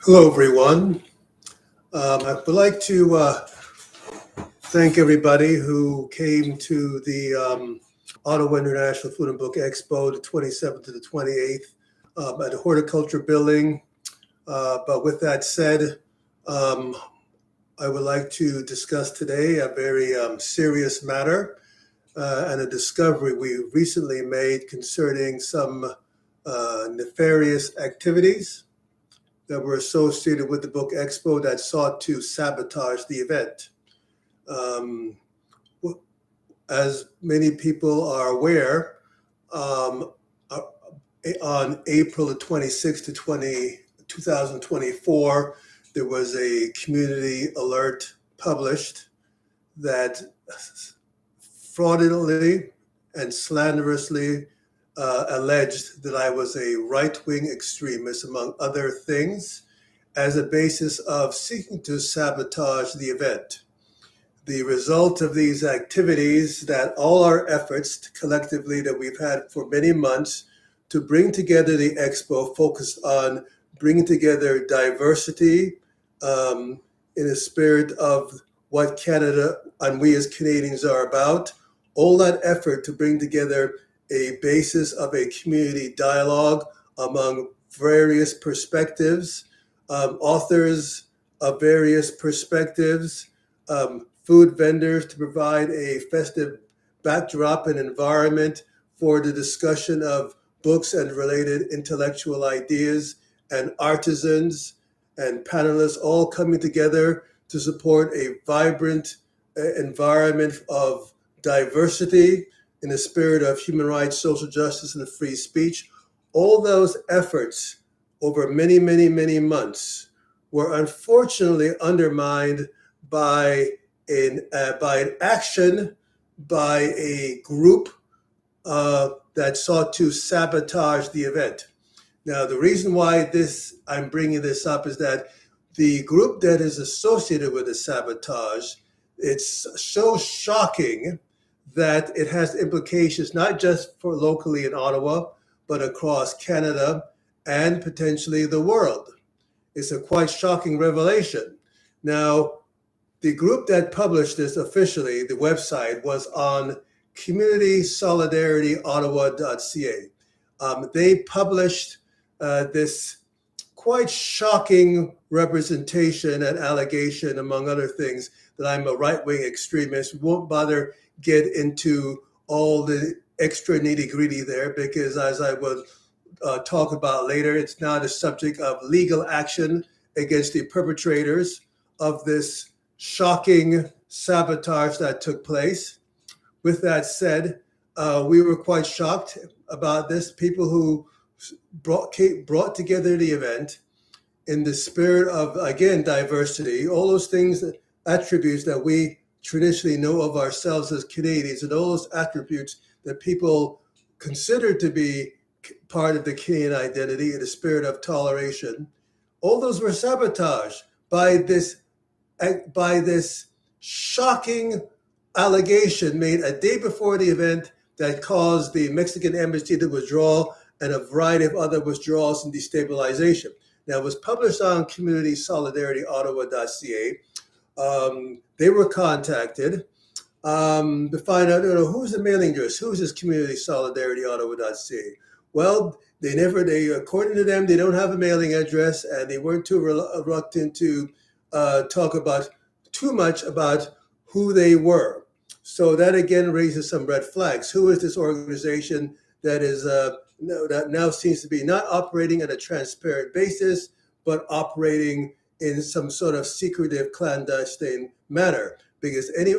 Hello, everyone. I would like to thank everybody who came to the Ottawa International Food and Book Expo, the 27th to the 28th, at the Horticulture Building. But with that said, um, I would like to discuss today a very serious matter and a discovery we recently made concerning some nefarious activities that were associated with the book Expo that sought to sabotage the event. Um, as many people are aware, um, on April the 26th to 2024, there was a community alert published that fraudulently and slanderously alleged that I was a right-wing extremist, among other things, as a basis of seeking to sabotage the event. The result of these activities, that all our efforts collectively that we've had for many months to bring together the Expo, focused on bringing together diversity in a spirit of what Canada and we as Canadians are about, all that effort to bring together a basis of a community dialogue among various perspectives, authors of various perspectives, food vendors, to provide a festive backdrop and environment for the discussion of books and related intellectual ideas, and artisans and panelists all coming together to support a vibrant environment of diversity in the spirit of human rights, social justice, and free speech. All those efforts over many, many, many months were unfortunately undermined by an action by a group that sought to sabotage the event. Now, the reason why I'm bringing this up is that the group that is associated with the sabotage, it's so shocking that it has implications not just for locally in Ottawa, but across Canada and potentially the world. It's a quite shocking revelation. Now, the group that published this officially, the website, was on CommunitySolidarityOttawa.ca. They published this quite shocking representation and allegation, among other things, that I'm a right-wing extremist. We won't bother get into all the extra nitty-gritty there, because as I will talk about later, it's now the subject of legal action against the perpetrators of this shocking sabotage that took place. With that said, we were quite shocked about this. People who brought together the event in the spirit of, again, diversity, all those things, attributes that we traditionally know of ourselves as Canadians, and all those attributes that people consider to be part of the Canadian identity in the spirit of toleration. All those were sabotaged by this shocking allegation made a day before the event that caused the Mexican embassy to withdraw and a variety of other withdrawals and destabilization. Now, it was published on CommunitySolidarityOttawa.ca. They were contacted to find out, who's the mailing address, who's this CommunitySolidarityOttawa.ca. Well, according to them, they don't have a mailing address, and they weren't too reluctant to talk about too much about who they were. So that again raises some red flags. Who is this organization that is that now seems to be not operating on a transparent basis, but operating in some sort of secretive, clandestine manner? Because any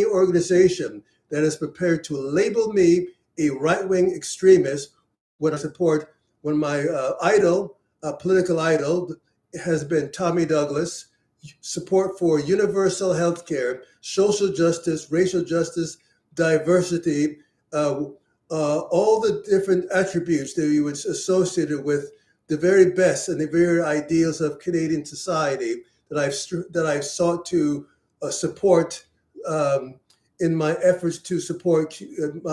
organization that is prepared to label me a right-wing extremist would support, when my political idol, has been Tommy Douglas, support for universal health care, social justice, racial justice, diversity, all the different attributes that you would associate with the very best and the very ideals of Canadian society that I've sought to support in my efforts to support and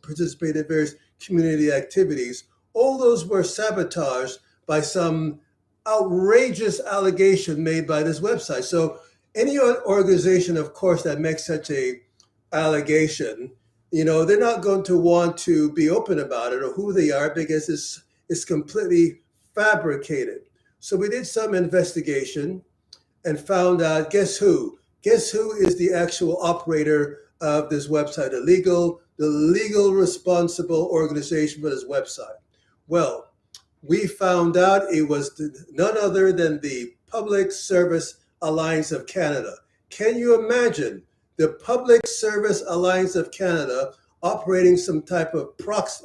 participate in various community activities. All those were sabotaged by some outrageous allegation made by this website. So any organization, of course, that makes such a allegation, they're not going to want to be open about it or who they are because it's completely fabricated. So we did some investigation and found out, guess who? Guess who is the actual operator of this website, the legal responsible organization for this website? Well, we found out it was none other than the Public Service Alliance of Canada. Can you imagine the Public Service Alliance of Canada operating some type of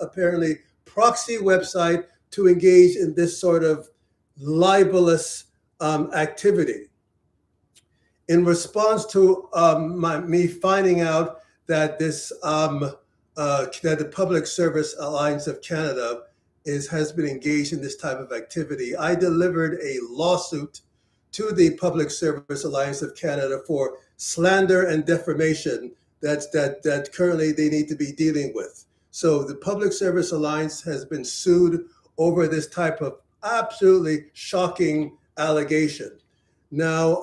apparently proxy website to engage in this sort of libellous activity? In response to me finding out that that the Public Service Alliance of Canada has been engaged in this type of activity, I delivered a lawsuit to the Public Service Alliance of Canada for slander and defamation that currently they need to be dealing with. So the Public Service Alliance has been sued over this type of absolutely shocking allegation. Now,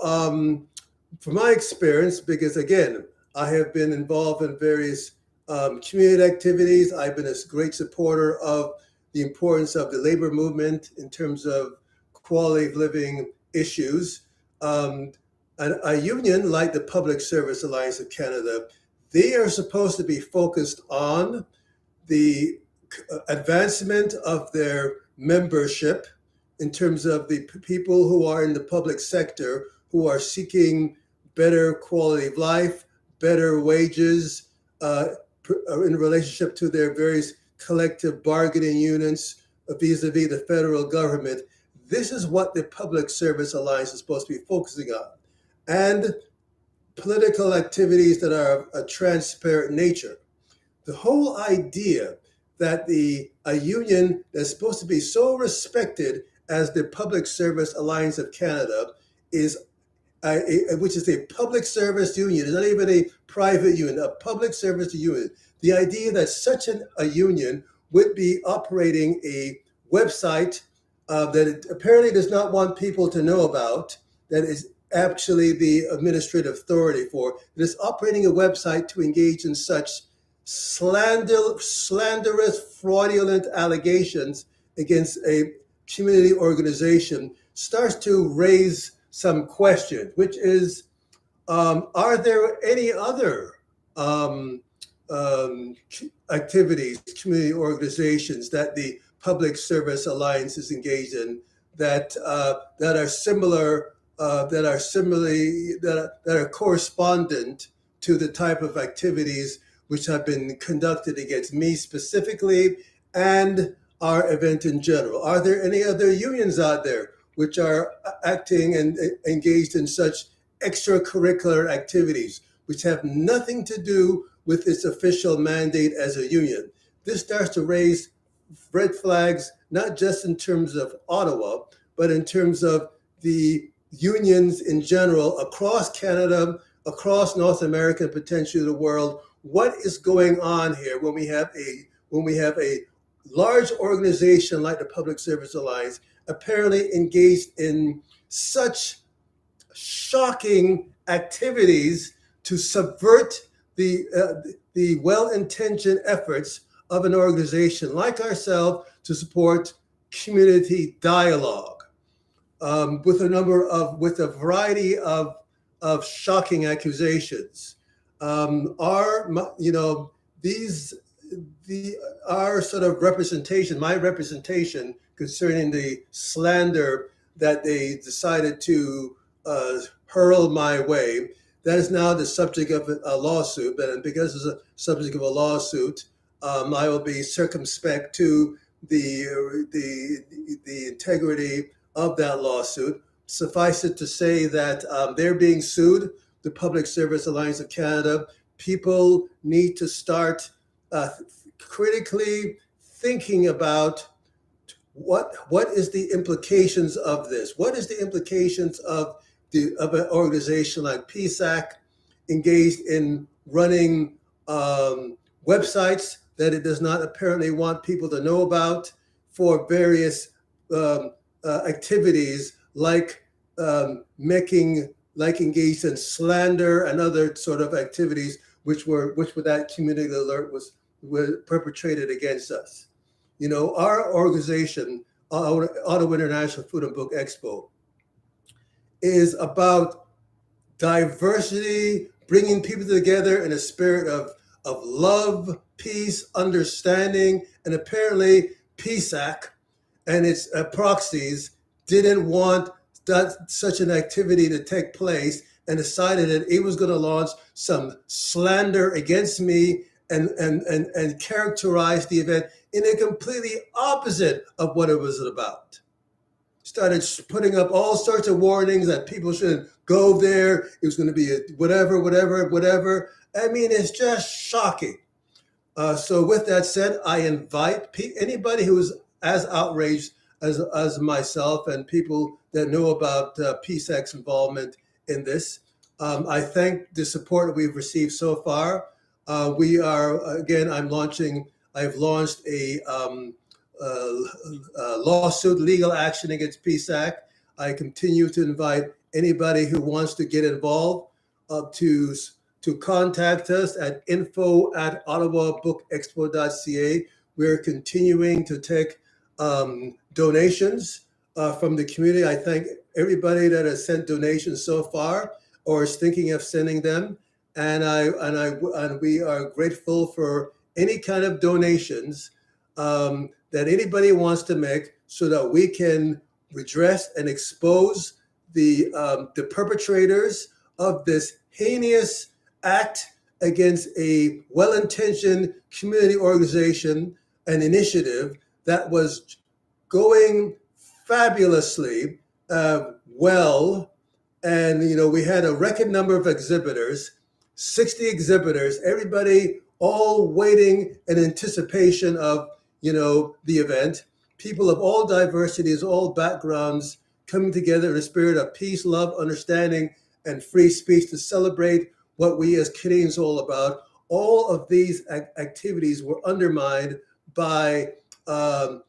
from my experience, because again, I have been involved in various community activities. I've been a great supporter of the importance of the labor movement in terms of quality of living issues. A union like the Public Service Alliance of Canada, they are supposed to be focused on the advancement of their membership in terms of the people who are in the public sector who are seeking better quality of life, better wages in relationship to their various collective bargaining units vis-a-vis the federal government. This is what the Public Service Alliance is supposed to be focusing on. And political activities that are of a transparent nature. The whole idea that a union that's supposed to be so respected as the Public Service Alliance of Canada which is a public service union. It's not even a private union, a public service union. The idea that such a union would be operating a website that it apparently does not want people to know about, that is actually the administrative authority for, that is operating a website to engage in such slanderous, fraudulent allegations against a community organization starts to raise some questions, which is, are there any other activities, community organizations that the Public Service Alliance is engaged in that are similar, that are correspondent to the type of activities which have been conducted against me specifically and our event in general? Are there any other unions out there which are acting and engaged in such extracurricular activities which have nothing to do with its official mandate as a union? This starts to raise red flags, not just in terms of Ottawa, but in terms of the unions in general across Canada, across North America, and potentially the world. What is going on here when we have a large organization like the Public Service Alliance apparently engaged in such shocking activities to subvert the well-intentioned efforts of an organization like ourselves to support community dialogue with a variety of shocking accusations. Our sort of representation, my representation concerning the slander that they decided to hurl my way, that is now the subject of a lawsuit. And because it's a subject of a lawsuit, I will be circumspect to the integrity of that lawsuit. Suffice it to say that they're being sued, the Public Service Alliance of Canada. People need to start critically thinking about what is the implications of this? What is the implications of an organization like PSAC engaged in running websites that it does not apparently want people to know about for various activities like engaged in slander and other sort of activities which were that community alert were perpetrated against us. You know, our organization, Ottawa International Food and Book Expo, is about diversity, bringing people together in a spirit of love, peace, understanding, and apparently PSAC and its proxies didn't want such an activity to take place and decided that it was going to launch some slander against me and characterize the event in a completely opposite of what it was about. Started putting up all sorts of warnings that people shouldn't go there. It was going to be a whatever. I mean, it's just shocking. So with that said, I invite anybody who is as outraged as myself and people that know about PSAC's involvement in this. I thank the support that we've received so far. We are, again, I've launched a lawsuit, legal action against PSAC. I continue to invite anybody who wants to get involved to contact us at info@ottawabookexpo.ca. We're continuing to take donations from the community. I thank everybody that has sent donations so far or is thinking of sending them, and we are grateful for any kind of donations that anybody wants to make, so that we can redress and expose the perpetrators of this heinous act against a well-intentioned community organization and initiative that was going fabulously well. And, you know, we had a record number of exhibitors, 60 exhibitors, everybody all waiting in anticipation of, you know, the event. People of all diversities, all backgrounds coming together in a spirit of peace, love, understanding, and free speech to celebrate what we as Canadians are all about. All of these activities were undermined by the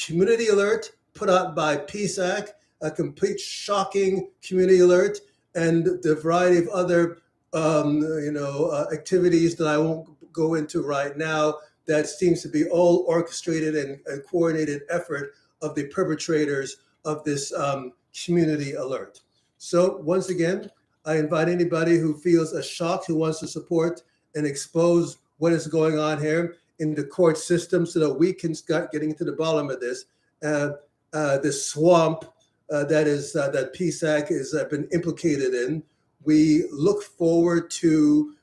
community alert put out by PSAC, a complete shocking community alert, and the variety of other activities that I won't go into right now that seems to be all orchestrated and coordinated effort of the perpetrators of this community alert. So once again, I invite anybody who feels a shock, who wants to support and expose what is going on here in the court system, so that we can start getting to the bottom of this swamp that PSAC has been implicated in. We look forward to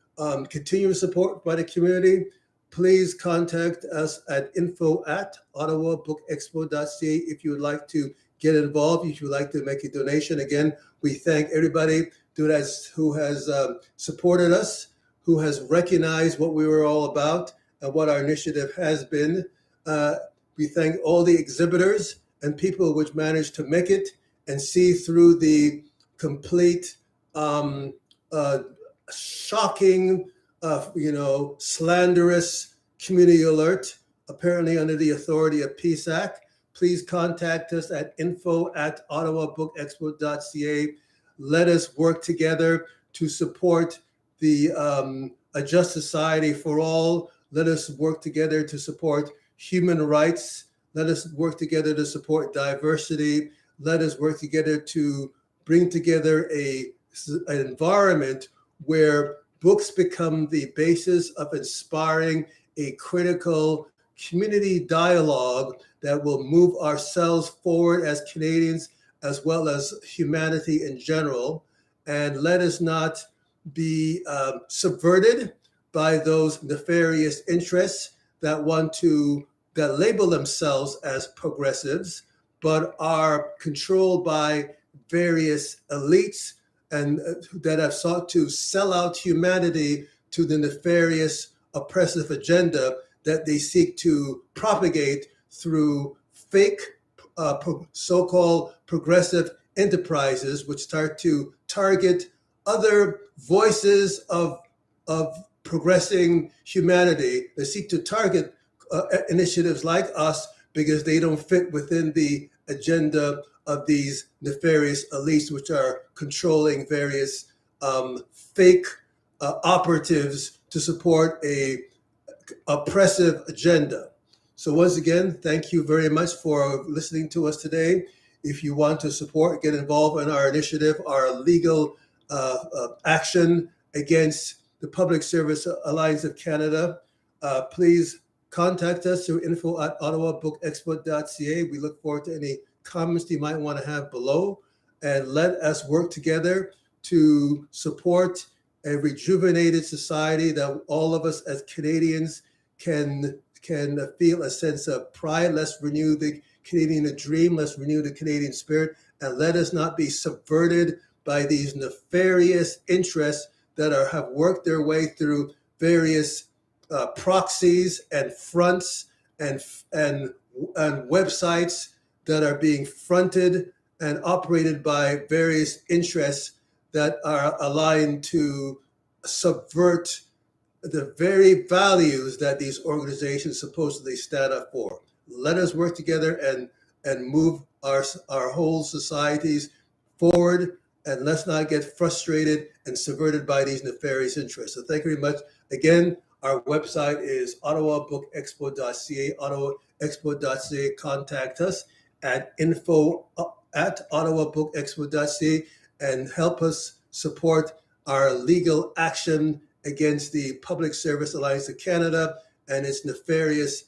continued support by the community. Please contact us at info@ottawabookexpo.ca if you would like to get involved, if you would like to make a donation. Again, we thank everybody who has supported us, who has recognized what we were all about and what our initiative has been. We thank all the exhibitors and people which managed to make it and see through the complete shocking, slanderous community alert, apparently under the authority of PSAC. Please contact us at info@ottawabookexpo.ca. Let us work together to support a just society for all. Let us work together to support human rights. Let us work together to support diversity. Let us work together to bring together an environment where books become the basis of inspiring a critical community dialogue that will move ourselves forward as Canadians, as well as humanity in general. And let us not be subverted by those nefarious interests that label themselves as progressives, but are controlled by various elites and that have sought to sell out humanity to the nefarious oppressive agenda that they seek to propagate through fake so-called progressive enterprises, which start to target other voices of progressing humanity. They seek to target initiatives like us because they don't fit within the agenda of these nefarious elites, which are controlling various fake operatives to support a oppressive agenda. So once again, thank you very much for listening to us today. If you want to support, get involved in our initiative, our legal action against the Public Service Alliance of Canada, please contact us through info@ottawabookexpo.ca. We look forward to any comments you might want to have below, and let us work together to support a rejuvenated society that all of us as Canadians can feel a sense of pride. Let's renew the Canadian dream. Let's renew the Canadian spirit, and let us not be subverted by these nefarious interests that have worked their way through various proxies and fronts and websites that are being fronted and operated by various interests that are aligned to subvert the very values that these organizations supposedly stand up for. Let us work together and move our whole societies forward, and let's not get frustrated and subverted by these nefarious interests. So thank you very much. Again, our website is ottawabookexpo.ca, ottawaexpo.ca. Contact us at info@ottawabookexpo.ca and help us support our legal action against the Public Service Alliance of Canada and its nefarious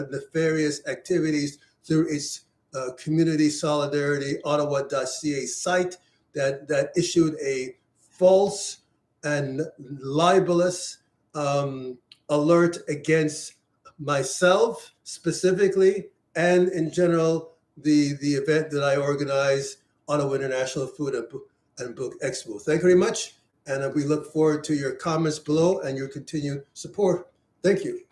nefarious activities through its CommunitySolidarityOttawa.ca site that issued a false and libellous alert against myself specifically, and in general the event that I organize, Ottawa International Food and Book Expo. Thank you very much, and we look forward to your comments below and your continued support. Thank you.